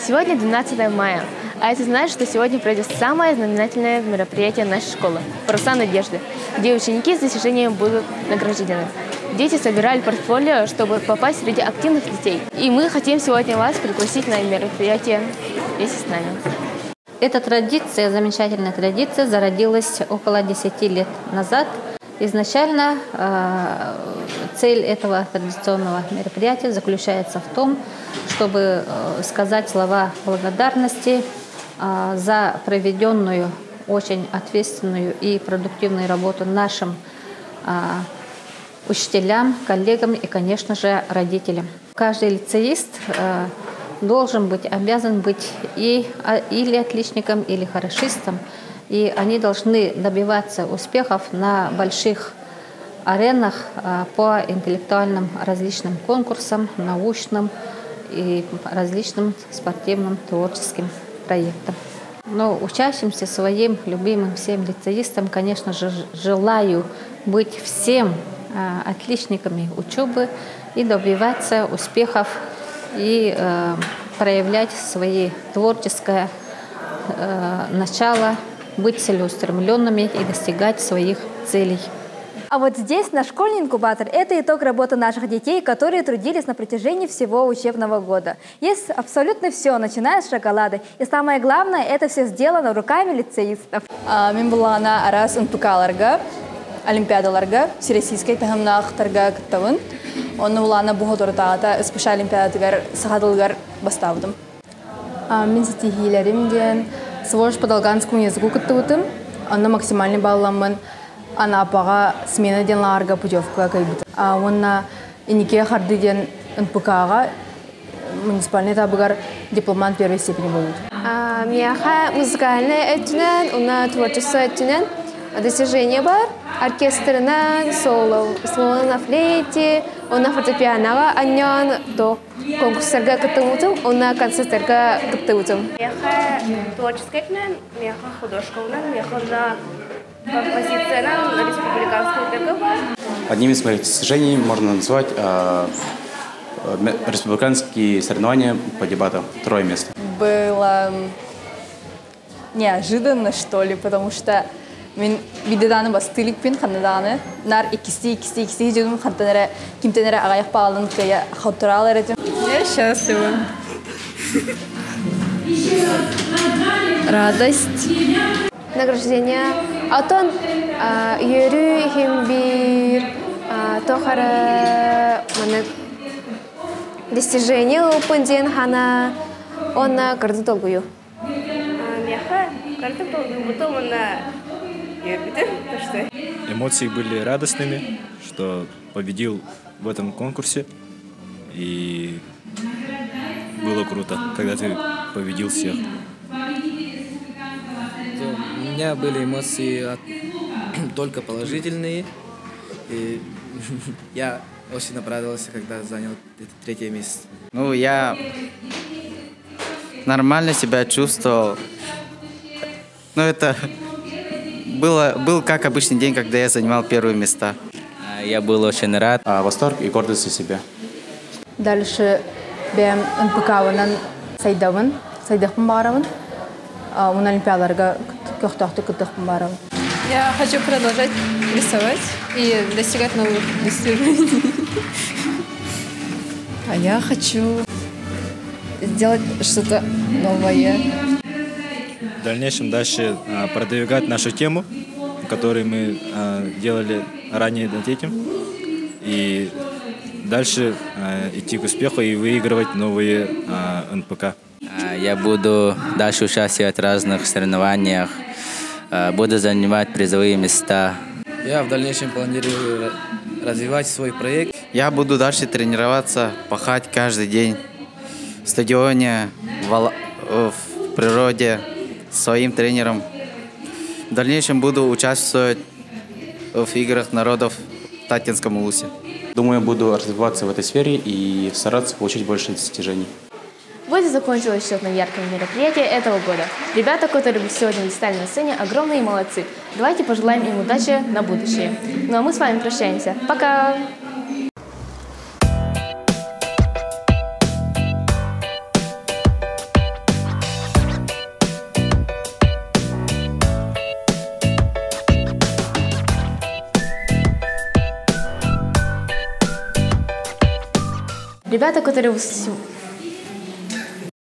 Сегодня 12 мая, а это значит, что сегодня пройдет самое знаменательное мероприятие нашей школы – «Паруса надежды», где ученики с достижением будут награждены. Дети собирали портфолио, чтобы попасть среди активных детей. И мы хотим сегодня вас пригласить на мероприятие вместе с нами. Эта традиция, замечательная традиция, зародилась около 10 лет назад. Изначально цель этого традиционного мероприятия заключается в том, чтобы сказать слова благодарности за проведенную очень ответственную и продуктивную работу нашим учителям, коллегам и, конечно же, родителям. Каждый лицеист должен быть, обязан быть или отличником, или хорошистом, и они должны добиваться успехов на больших аренах по интеллектуальным различным конкурсам, научным и различным спортивным творческим проектам. Но учащимся своим любимым всем лицеистам, конечно же, желаю быть всем отличниками учебы и добиваться успехов и проявлять свои творческое начало, быть целеустремленными и достигать своих целей. А вот здесь наш школьный инкубатор – это итог работы наших детей, которые трудились на протяжении всего учебного года. Есть абсолютно все, начиная с шоколада. И самое главное, это все сделано руками лицеистов. Мен булана арас НПК-ларга, олимпиадаларга, всероссийской тагымнақтарға кіттауын. Оны улана бұғыдырдағыда үспіш олимпиадалар сағадылғар бастаудым. Мен стихийлерім ден свож по долганскому языку кіттуытым. Оны максимальный балламын. Анапаға смена ден ларга путевка кайбыты. Онна инике харды ден НПК-ға муниципальный табыгар дипломант первой степени будут. Мияха музыкальный этюнен, уна творчество этюнен, достижение бар, оркестрынан, соло на флейте, уна фортепианоға аньон, то конкурстарға кыттымутым, уна концертарға кыттымутым. Мияха творческий этюнен, мияха художковнен, мияха на композиция на республиканского ТГВ. Одним из моих достижений можно назвать республиканские соревнования по дебатам. 2 место. Было неожиданно, что ли, потому что мен видеодан бастылик пин ханаданы нар икиси жедум хантанера кимтенера агаяк палын кая хатуралар этим. Я счастлива. Радость. Награждение. Атон юрю химбир тохара мана достижение опенден хана она карды долгую. Меха карды долгую, потом она юрбит, то что. Эмоции были радостными, что победил в этом конкурсе, и было круто, когда ты победил всех. У меня были эмоции только положительные, и я очень обрадовался, когда занял 3 место. Ну, я нормально себя чувствовал. Ну, это был как обычный день, когда я занимал 1 места. Я был очень рад. Восторг и гордость за себя. Дальше бем НПК-ванан сайдахпын баравын. Он олимпиадаларга Я хочу продолжать рисовать и достигать новых достижений. А я хочу сделать что-то новое. В дальнейшем дальше продвигать нашу тему, которую мы делали ранее над этим. И дальше идти к успеху и выигрывать новые НПК. Я буду дальше участвовать в разных соревнованиях, буду занимать призовые места. Я в дальнейшем планирую развивать свой проект. Я буду дальше тренироваться, пахать каждый день в стадионе, в природе, с своим тренером. В дальнейшем буду участвовать в играх народов в Татинском улусе. Думаю, буду развиваться в этой сфере и стараться получить больше достижений. Вот и закончилось счетное яркое мероприятие этого года. Ребята, которые сегодня стали на сцене, огромные молодцы. Давайте пожелаем им удачи на будущее. Ну а мы с вами прощаемся. Пока! Ребята, которые